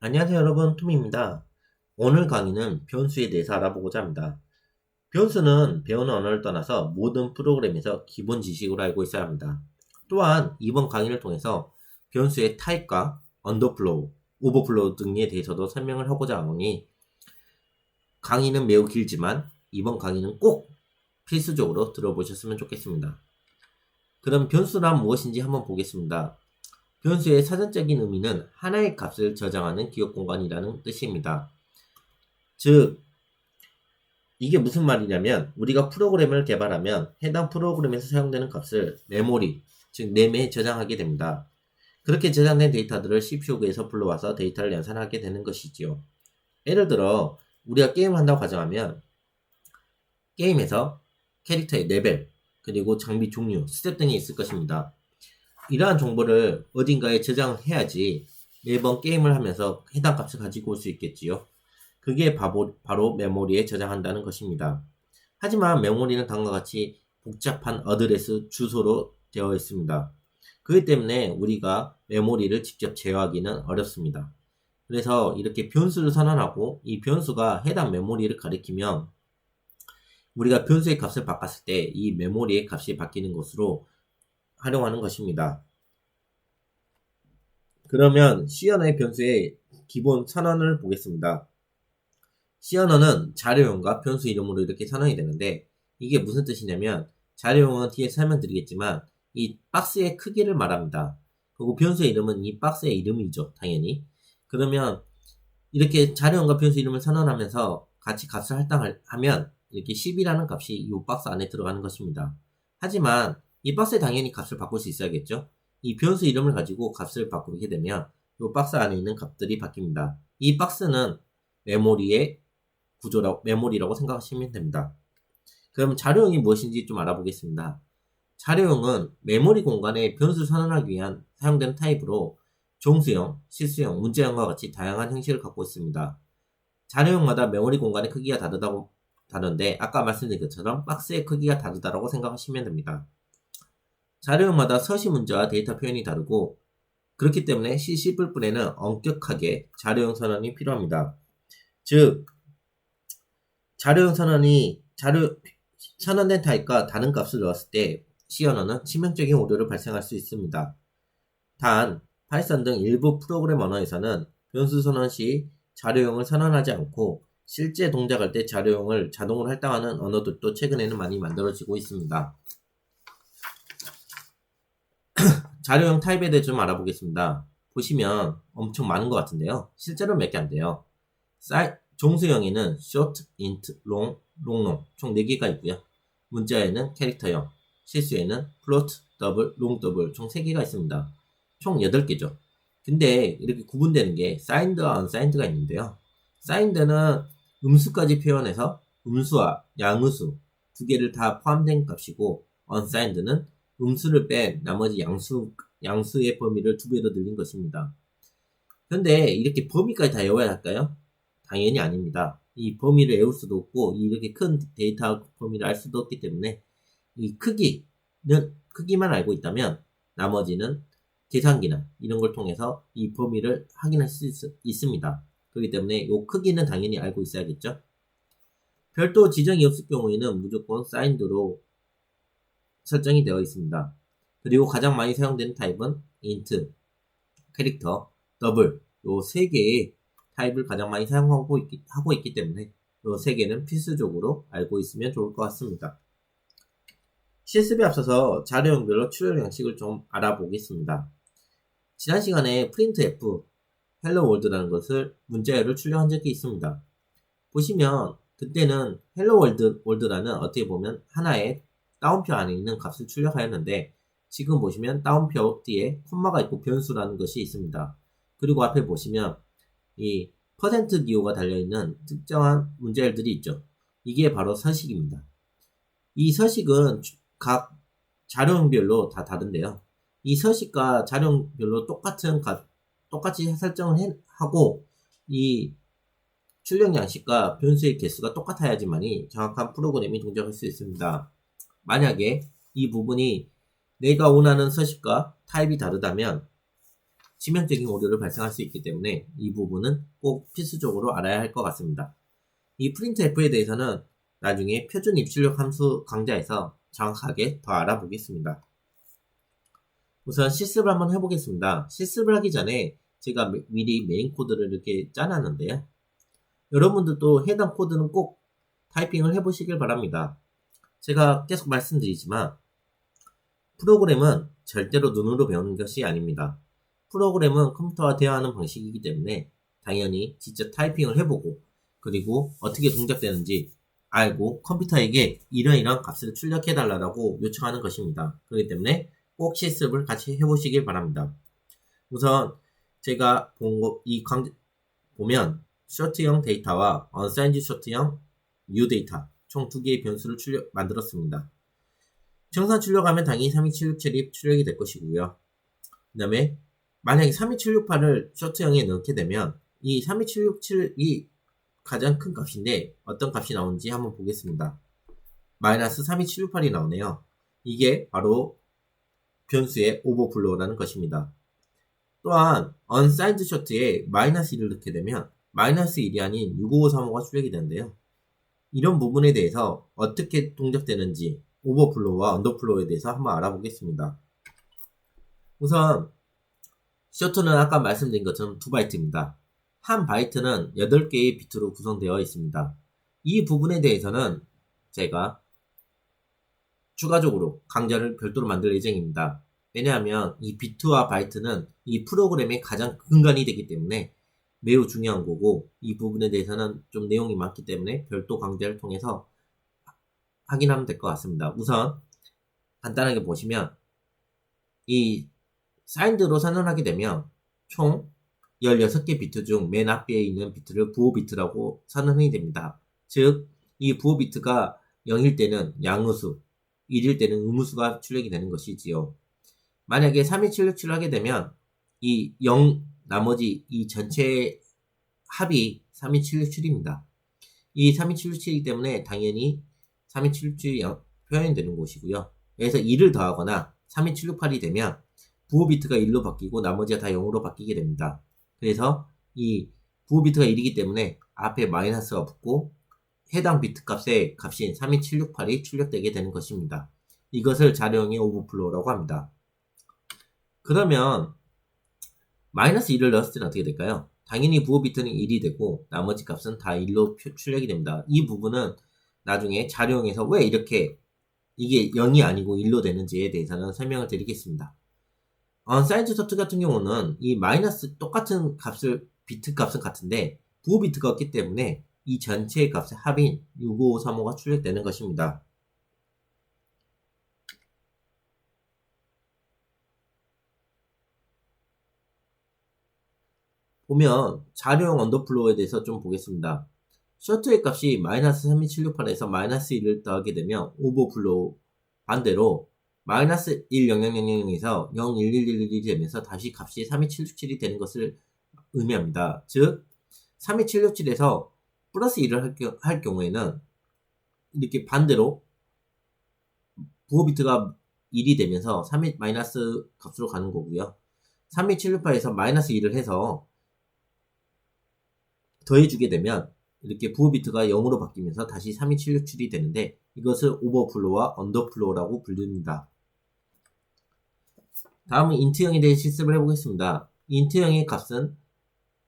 안녕하세요 여러분, 톰입니다. 오늘 강의는 변수에 대해서 알아보고자 합니다. 변수는 배우는 언어를 떠나서 모든 프로그램에서 기본 지식으로 알고 있어야 합니다. 또한 이번 강의를 통해서 변수의 타입과 언더플로우, 오버플로우 등에 대해서도 설명을 하고자 하오니 강의는 매우 길지만 이번 강의는 꼭 필수적으로 들어보셨으면 좋겠습니다. 그럼 변수란 무엇인지 한번 보겠습니다. 변수의 사전적인 의미는 하나의 값을 저장하는 기억 공간이라는 뜻입니다. 즉, 이게 무슨 말이냐면 우리가 프로그램을 개발하면 해당 프로그램에서 사용되는 값을 메모리, 즉 램에 저장하게 됩니다. 그렇게 저장된 데이터들을 CPU에서 불러와서 데이터를 연산하게 되는 것이지요. 예를 들어 우리가 게임을 한다고 가정하면 게임에서 캐릭터의 레벨, 그리고 장비 종류, 스탯 등이 있을 것입니다. 이러한 정보를 어딘가에 저장해야지 매번 게임을 하면서 해당 값을 가지고 올 수 있겠지요. 그게 바로 메모리에 저장한다는 것입니다. 하지만 메모리는 다음과 같이 복잡한 어드레스 주소로 되어 있습니다. 그렇기 때문에 우리가 메모리를 직접 제어하기는 어렵습니다. 그래서 이렇게 변수를 선언하고 이 변수가 해당 메모리를 가리키면 우리가 변수의 값을 바꿨을 때 이 메모리의 값이 바뀌는 것으로 활용하는 것입니다. 그러면 C 언어의 변수의 기본 선언을 보겠습니다. C 언어는 자료형과 변수 이름으로 이렇게 선언이 되는데 이게 무슨 뜻이냐면 자료형은 뒤에 설명드리겠지만 이 박스의 크기를 말합니다. 그리고 변수의 이름은 이 박스의 이름이죠. 당연히. 그러면 이렇게 자료형과 변수 이름을 선언하면서 같이 값을 할당하면 이렇게 10이라는 값이 이 박스 안에 들어가는 것입니다. 하지만 이 박스에 당연히 값을 바꿀 수 있어야겠죠. 이 변수 이름을 가지고 값을 바꾸게 되면 이 박스 안에 있는 값들이 바뀝니다. 이 박스는 메모리의 메모리라고 생각하시면 됩니다. 그럼 자료형이 무엇인지 좀 알아보겠습니다. 자료형은 메모리 공간에 변수를 선언하기 위한 사용되는 타입으로 정수형, 실수형, 문자형과 같이 다양한 형식을 갖고 있습니다. 자료형마다 메모리 공간의 크기가 다른데 아까 말씀드린 것처럼 박스의 크기가 다르다고 생각하시면 됩니다. 자료형마다 서식 문자와 데이터 표현이 다르고 그렇기 때문에 C++에는 엄격하게 자료형 선언이 필요합니다. 즉, 자료형 선언된 타입과 다른 값을 넣었을 때 C 언어는 치명적인 오류를 발생할 수 있습니다. 단, 파이썬 등 일부 프로그램 언어에서는 변수 선언 시 자료형을 선언하지 않고 실제 동작할 때 자료형을 자동으로 할당하는 언어들도 최근에는 많이 만들어지고 있습니다. 자료형 타입에 대해 좀 알아보겠습니다. 보시면 엄청 많은 것 같은데요. 실제로 몇 개 안 돼요. 종수형에는 short, int, long, 총 4개가 있고요. 문자에는 캐릭터형, 실수에는 float, double, long double 총 3개가 있습니다. 총 8개죠. 근데 이렇게 구분되는 게 signed와 unsigned가 있는데요. signed는 음수까지 표현해서 음수와 양음수 2개를 다 포함된 값이고 unsigned는 음수를 뺀 나머지 양수의 범위를 2배로 늘린 것입니다. 그런데 이렇게 범위까지 다 외워야 할까요? 당연히 아닙니다. 이 범위를 외울 수도 없고 이렇게 큰 데이터 범위를 알 수도 없기 때문에 이 크기만 알고 있다면 나머지는 계산기나 이런 걸 통해서 이 범위를 확인할 수 있습니다. 그렇기 때문에 이 크기는 당연히 알고 있어야겠죠. 별도 지정이 없을 경우에는 무조건 signed로 설정이 되어 있습니다. 그리고 가장 많이 사용되는 타입은 int, 캐릭터, double 요 3개의 타입을 가장 많이 사용하고 있기 때문에 요 3개는 필수적으로 알고 있으면 좋을 것 같습니다. CSV에 앞서서 자료형별로 출력 양식을 좀 알아보겠습니다. 지난 시간에 printf, hello world라는 것을 문자열을 출력한 적이 있습니다. 보시면 그때는 hello world라는 어떻게 보면 하나의 다운표 안에 있는 값을 출력하였는데 지금 보시면 다운표 뒤에 콤마가 있고 변수라는 것이 있습니다. 그리고 앞에 보시면 이 %기호가 달려있는 특정한 문자열들이 있죠. 이게 바로 서식입니다. 이 서식은 각 자료형별로 다 다른데요. 이 서식과 자료형별로 똑같이 설정을 하고 이 출력 양식과 변수의 개수가 똑같아야지만이 정확한 프로그램이 동작할 수 있습니다. 만약에 이 부분이 내가 원하는 서식과 타입이 다르다면 치명적인 오류를 발생할 수 있기 때문에 이 부분은 꼭 필수적으로 알아야 할 것 같습니다. 이 printf에 대해서는 나중에 표준 입출력 함수 강좌에서 정확하게 더 알아보겠습니다. 우선 실습을 한번 해보겠습니다. 실습을 하기 전에 제가 미리 메인 코드를 이렇게 짜놨는데요. 여러분들도 해당 코드는 꼭 타이핑을 해보시길 바랍니다. 제가 계속 말씀드리지만 프로그램은 절대로 눈으로 배우는 것이 아닙니다. 프로그램은 컴퓨터와 대화하는 방식이기 때문에 당연히 직접 타이핑을 해보고 그리고 어떻게 동작되는지 알고 컴퓨터에게 이러이러한 값을 출력해달라고 요청하는 것입니다. 그렇기 때문에 꼭 실습을 같이 해보시길 바랍니다. 우선 제가 보면 쇼트형 데이터와 언사인드 쇼트형 U 데이터 총 2개의 변수를 만들었습니다. 정산 출력하면 당연히 32767이 출력이 될 것이고요. 그 다음에 만약에 32768을 쇼트형에 넣게 되면 이 32767이 가장 큰 값인데 어떤 값이 나오는지 한번 보겠습니다. 마이너스 32768이 나오네요. 이게 바로 변수의 오버플로우라는 것입니다. 또한 unsigned short에 마이너스 1을 넣게 되면 마이너스 1이 아닌 65535가 출력이 되는데요. 이런 부분에 대해서 어떻게 동작되는지 오버플로우와 언더플로우에 대해서 한번 알아보겠습니다. 우선 short는 아까 말씀드린 것처럼 2바이트입니다. 한 바이트는 8개의 비트로 구성되어 있습니다. 이 부분에 대해서는 제가 추가적으로 강좌를 별도로 만들 예정입니다. 왜냐하면 이 비트와 바이트는 이 프로그램의 가장 근간이 되기 때문에 매우 중요한 거고 이 부분에 대해서는 좀 내용이 많기 때문에 별도 강좌를 통해서 확인하면 될 것 같습니다. 우선 간단하게 보시면 이 사인드로 선언하게 되면 총 16개 비트 중 맨 앞에 있는 비트를 부호 비트라고 선언이 됩니다. 즉, 이 부호 비트가 0일 때는 양수수, 1일 때는 음수수가 출력이 되는 것이지요. 만약에 32767을 하게 되면 이 0, 나머지 이 전체 합이 32767입니다. 이 32767이기 때문에 당연히 32767이 표현이 되는 것이고요. 여기서 2를 더하거나 32768이 되면 부호 비트가 1로 바뀌고 나머지가 다 0으로 바뀌게 됩니다. 그래서 이 부호 비트가 1이기 때문에 앞에 마이너스가 붙고 해당 비트 값의 값인 32768이 출력되게 되는 것입니다. 이것을 자료형의 오버플로우라고 합니다. 그러면 마이너스 1을 넣었을 때는 어떻게 될까요? 당연히 부호 비트는 1이 되고 나머지 값은 다 1로 출력이 됩니다. 이 부분은 나중에 자료형에서 왜 이렇게 이게 0이 아니고 1로 되는지에 대해서는 설명을 드리겠습니다. unsigned short 같은 경우는 이 마이너스 똑같은 비트 값은 같은데 부호 비트가 없기 때문에 이 전체의 값의 합인 65535가 출력되는 것입니다. 보면 자료형 언더플로우에 대해서 좀 보겠습니다. 셔트의 값이 마이너스 32768에서 마이너스 1을 더하게 되면 오버플로우, 반대로 마이너스 10000에서 01111이 되면서 다시 값이 32767이 되는 것을 의미합니다. 즉 32767에서 플러스 1을 할 경우에는 이렇게 반대로 부호 비트가 1이 되면서 3이 마이너스 값으로 가는 거고요. 32768에서 마이너스 1을 해서 더해주게 되면 이렇게 부호 비트가 0으로 바뀌면서 다시 32767이 되는데 이것을 오버플로우와 언더플로우라고 부릅니다. 다음은 인트형에 대해 실습을 해보겠습니다. 인트형의 값은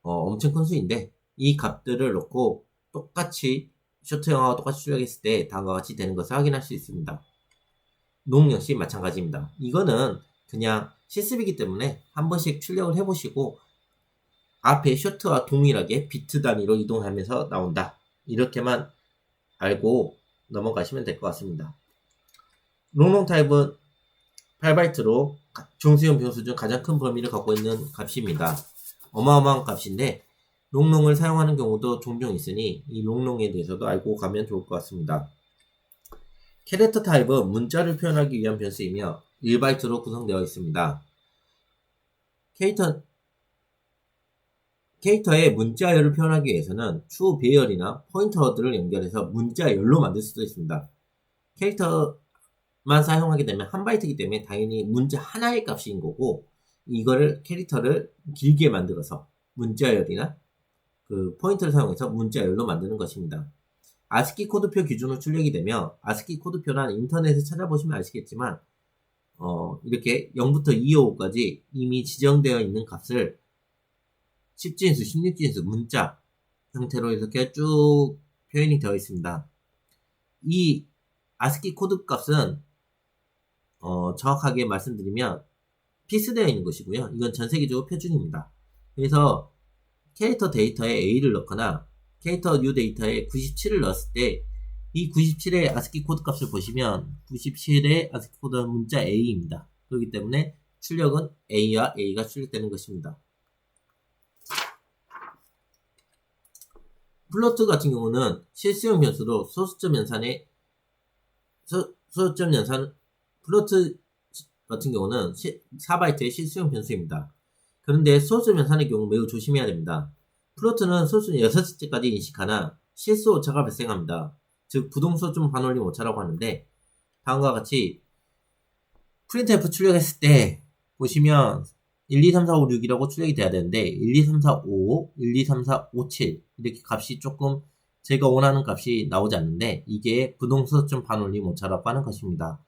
엄청 큰 수인데 이 값들을 넣고 똑같이 쇼트형하고 똑같이 출력했을 때 다음과 같이 되는 것을 확인할 수 있습니다. 롱 역시 마찬가지입니다. 이거는 그냥 실습이기 때문에 한 번씩 출력을 해보시고 앞에 쇼트와 동일하게 비트 단위로 이동하면서 나온다. 이렇게만 알고 넘어가시면 될 것 같습니다. 롱롱 타입은 8바이트로 중수형 변수 중 가장 큰 범위를 갖고 있는 값입니다. 어마어마한 값인데 롱롱을 사용하는 경우도 종종 있으니 이 롱롱에 대해서도 알고 가면 좋을 것 같습니다. 캐릭터 타입은 문자를 표현하기 위한 변수이며 1바이트로 구성되어 있습니다. 캐릭터의 문자열을 표현하기 위해서는 추후 배열이나 포인터들을 연결해서 문자열로 만들 수도 있습니다. 캐릭터만 사용하게 되면 1바이트이기 때문에 당연히 문자 하나의 값인 거고 이거를 캐릭터를 길게 만들어서 문자열이나 그 포인트를 사용해서 문자열로 만드는 것입니다. 아스키 코드표 기준으로 출력이 되며 아스키 코드표란 인터넷에 찾아보시면 아시겠지만 이렇게 0부터 255까지 이미 지정되어 있는 값을 10진수, 16진수 문자 형태로 이렇게 쭉 표현이 되어 있습니다. 이 아스키 코드 값은 정확하게 말씀드리면 필수되어 있는 것이고요. 이건 전 세계적으로 표준입니다. 그래서 캐릭터 데이터에 A를 넣거나 캐릭터 뉴 데이터에 97을 넣었을 때 이 97의 아스키 코드 값을 보시면 97의 아스키 코드는 문자 A입니다. 그렇기 때문에 출력은 A와 A가 출력되는 것입니다. 플로트 같은 경우는 실수형 변수로 소수점 연산에 플로트 같은 경우는 4바이트의 실수형 변수입니다. 그런데 소수점 연산의 경우 매우 조심해야 됩니다. 플로트는 소수는 6째까지 인식하나 실수 오차가 발생합니다. 즉 부동소수점 반올림 오차라고 하는데 다음과 같이 프린트F 출력했을 때 보시면 1, 2, 3, 4, 5, 6이라고 출력이 돼야 되는데 1, 2, 3, 4, 5, 1, 2, 3, 4, 5, 7 이렇게 값이 조금 제가 원하는 값이 나오지 않는데 이게 부동소수점 반올림 오차라고 하는 것입니다.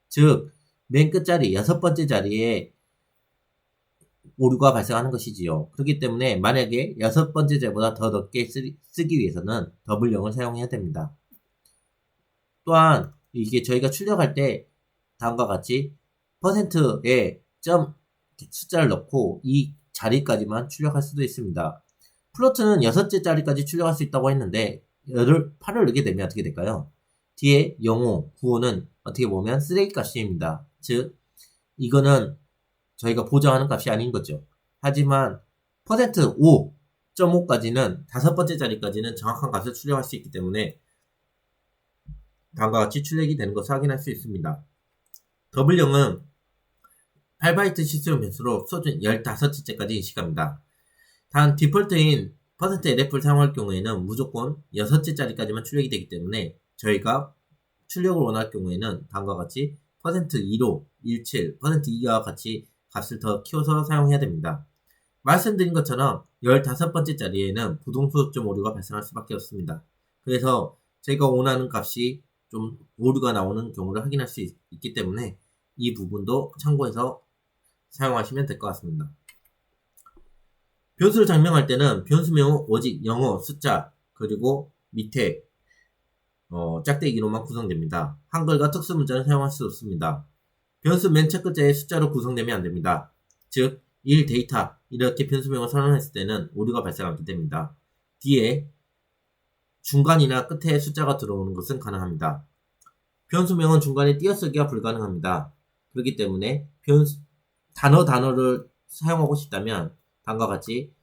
즉 맨 끝자리 6번째 자리에 오류가 발생하는 것이지요. 그렇기 때문에 만약에 6번째 자리보다 더 넓게 쓰기 위해서는 더블0을 사용해야 됩니다. 또한 이게 저희가 출력할 때 다음과 같이 %에 점 숫자를 넣고 이 자리까지만 출력할 수도 있습니다. 플로트는 6째 자리까지 출력할 수 있다고 했는데 8을 넣게 되면 어떻게 될까요? 뒤에 05, 95는 어떻게 보면 쓰레기 값입니다. 즉 이거는 저희가 보정하는 값이 아닌 거죠. 하지만 %5.5까지는 5번째 자리까지는 정확한 값을 출력할 수 있기 때문에 다음과 같이 출력이 되는 것을 확인할 수 있습니다. 더블0은 8바이트 실수용 변수로 소수점 15째까지 인식합니다. 단 디폴트인 %LF를 사용할 경우에는 무조건 6째 자리까지만 출력이 되기 때문에 저희가 출력을 원할 경우에는 다음과 같이 %2로 17, %2와 같이 값을 더 키워서 사용해야 됩니다. 말씀드린 것처럼 15번째 자리에는 부동소수점 오류가 발생할 수밖에 없습니다. 그래서 제가 원하는 값이 좀 오류가 나오는 경우를 확인할 수 있기 때문에 이 부분도 참고해서 사용하시면 될 것 같습니다. 변수를 장명할 때는 변수명은 오직 영어, 숫자, 그리고 밑에 짝대기로만 구성됩니다. 한글과 특수 문자는 사용할 수 없습니다. 변수 맨 첫 글자에 숫자로 구성되면 안됩니다. 즉, 1 데이터 이렇게 변수명을 선언했을 때는 오류가 발생하게 됩니다. 뒤에 중간이나 끝에 숫자가 들어오는 것은 가능합니다. 변수명은 중간에 띄어쓰기가 불가능합니다. 그렇기 때문에 단어를 사용하고 싶다면 다음과 같이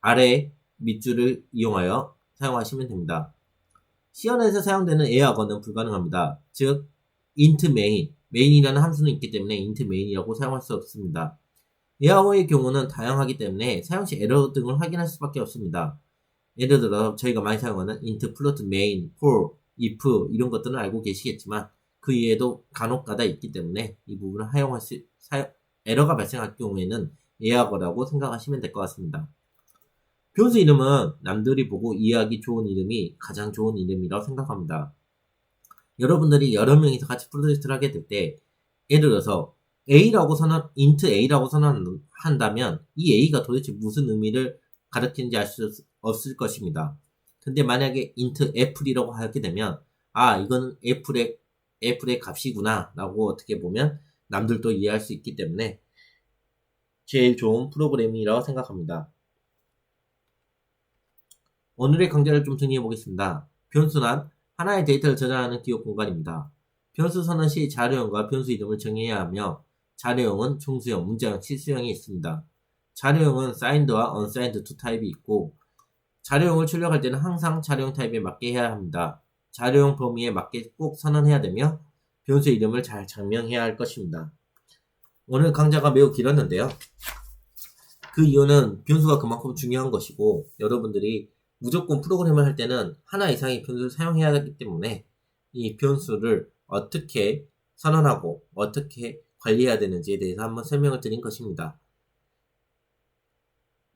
아래 밑줄을 이용하여 사용하시면 됩니다. C언에서 사용되는 에어건은 불가능합니다. 즉 int main이라는 함수는 있기 때문에 int main이라고 사용할 수 없습니다. 에어어의 경우는 다양하기 때문에 사용시 에러 등을 확인할 수밖에 없습니다. 예를 들어 저희가 많이 사용하는 int, float, main, for, if 이런 것들은 알고 계시겠지만 그 이외에도 간혹가다 있기 때문에 이 부분을 에러가 발생할 경우에는 예약어라고 생각하시면 될 것 같습니다. 변수 이름은 남들이 보고 이해하기 좋은 이름이 가장 좋은 이름이라고 생각합니다. 여러분들이 여러 명이서 같이 프로젝트를 하게 될 때 예를 들어서 int A라고 선언한다면 이 A가 도대체 무슨 의미를 가리키는지 알 수 없을 것입니다. 근데 만약에 int F이라고 하게 되면 이거는 F의 값이구나 라고 어떻게 보면 남들도 이해할 수 있기 때문에 제일 좋은 프로그램이라고 생각합니다. 오늘의 강좌를 좀 정리해 보겠습니다. 변수란 하나의 데이터를 저장하는 기억 공간입니다. 변수 선언 시 자료형과 변수 이름을 정해야 하며 자료형은 종수형, 문자형, 실수형이 있습니다. 자료형은 signed와 unsigned 두 타입이 있고 자료형을 출력할 때는 항상 자료형 타입에 맞게 해야 합니다. 자료형 범위에 맞게 꼭 선언해야 되며 변수 이름을 잘 장명해야 할 것입니다. 오늘 강좌가 매우 길었는데요. 그 이유는 변수가 그만큼 중요한 것이고 여러분들이 무조건 프로그램을 할 때는 하나 이상의 변수를 사용해야 하기 때문에 이 변수를 어떻게 선언하고 어떻게 관리해야 되는지에 대해서 한번 설명을 드린 것입니다.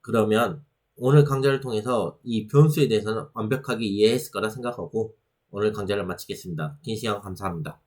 그러면 오늘 강좌를 통해서 이 변수에 대해서는 완벽하게 이해했을 거라 생각하고 오늘 강좌를 마치겠습니다. 긴 시간 감사합니다.